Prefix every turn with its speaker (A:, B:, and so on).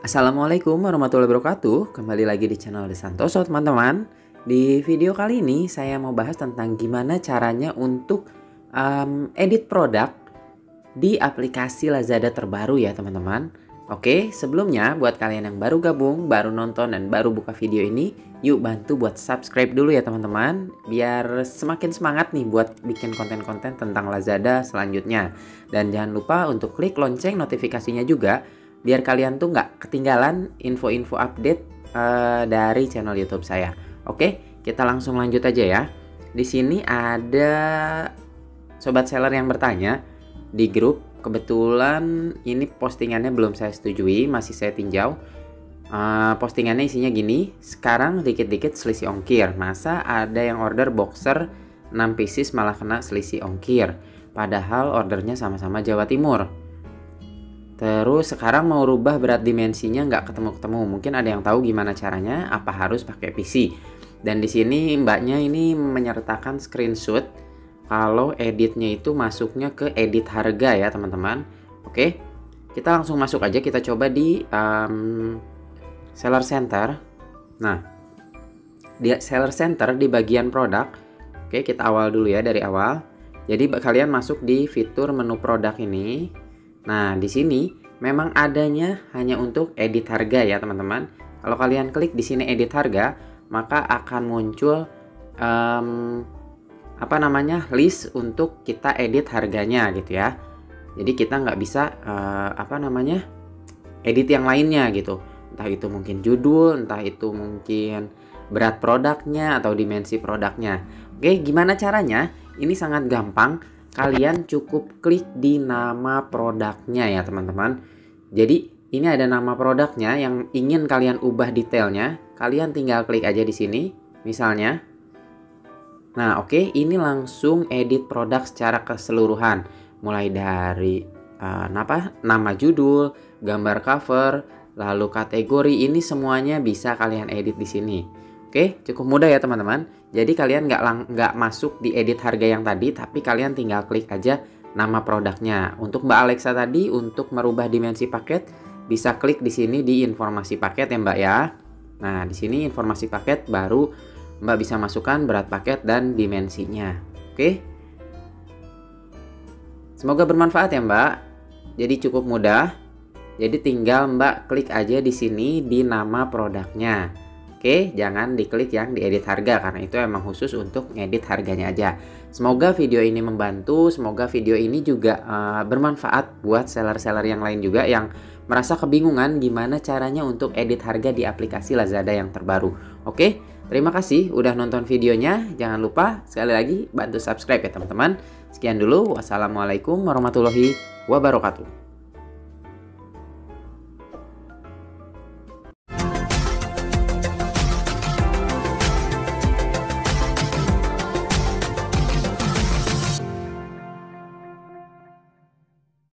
A: Assalamualaikum warahmatullahi wabarakatuh. Kembali lagi di channel Desantoso teman-teman. Di video kali ini saya mau bahas tentang gimana caranya untuk edit produk di aplikasi Lazada terbaru ya teman-teman. Oke, sebelumnya buat kalian yang baru gabung, baru nonton dan baru buka video ini, yuk bantu buat subscribe dulu ya teman-teman, biar semakin semangat nih buat bikin konten-konten tentang Lazada selanjutnya. Dan jangan lupa untuk klik lonceng notifikasinya juga, biar kalian tuh nggak ketinggalan info-info update dari channel YouTube saya. Oke, kita langsung lanjut aja ya. Di sini ada sobat seller yang bertanya di grup. Kebetulan ini postingannya belum saya setujui, masih saya tinjau. Postingannya isinya gini, sekarang dikit-dikit selisih ongkir. Masa ada yang order boxer 6 pieces malah kena selisih ongkir, padahal ordernya sama-sama Jawa Timur. Terus sekarang mau rubah berat dimensinya nggak ketemu-ketemu. Mungkin ada yang tahu gimana caranya, apa harus pakai PC. Dan di sini mbaknya ini menyertakan screenshot kalau editnya itu masuknya ke edit harga ya teman-teman. Oke, kita langsung masuk aja, kita coba di Seller Center. Nah, di Seller Center di bagian produk. Oke, kita awal dulu ya, dari awal. Jadi kalian masuk di fitur menu produk ini. Nah, di sini memang adanya hanya untuk edit harga ya, teman-teman. Kalau kalian klik di sini edit harga, maka akan muncul list untuk kita edit harganya gitu ya. Jadi kita nggak bisa edit yang lainnya gitu. Entah itu mungkin judul, entah itu mungkin berat produknya atau dimensi produknya. Oke, gimana caranya? Ini sangat gampang. Kalian cukup klik di nama produknya ya teman-teman. Jadi ini ada nama produknya yang ingin kalian ubah detailnya. Kalian tinggal klik aja di sini misalnya. Nah oke, ini langsung edit produk secara keseluruhan. Mulai dari nama judul, gambar cover, lalu kategori, ini semuanya bisa kalian edit di sini. Oke, cukup mudah ya teman-teman. Jadi kalian nggak masuk di edit harga yang tadi, tapi kalian tinggal klik aja nama produknya. Untuk Mbak Alexa tadi, untuk merubah dimensi paket, bisa klik di sini di informasi paket ya Mbak ya. Nah, di sini informasi paket baru Mbak bisa masukkan berat paket dan dimensinya. Oke. Semoga bermanfaat ya Mbak. Jadi cukup mudah. Jadi tinggal Mbak klik aja di sini di nama produknya. Oke, jangan diklik yang diedit harga karena itu emang khusus untuk ngedit harganya aja. Semoga video ini membantu, semoga video ini juga bermanfaat buat seller-seller yang lain juga yang merasa kebingungan gimana caranya untuk edit harga di aplikasi Lazada yang terbaru. Oke, terima kasih udah nonton videonya. Jangan lupa sekali lagi bantu subscribe ya teman-teman. Sekian dulu, wassalamualaikum warahmatullahi wabarakatuh.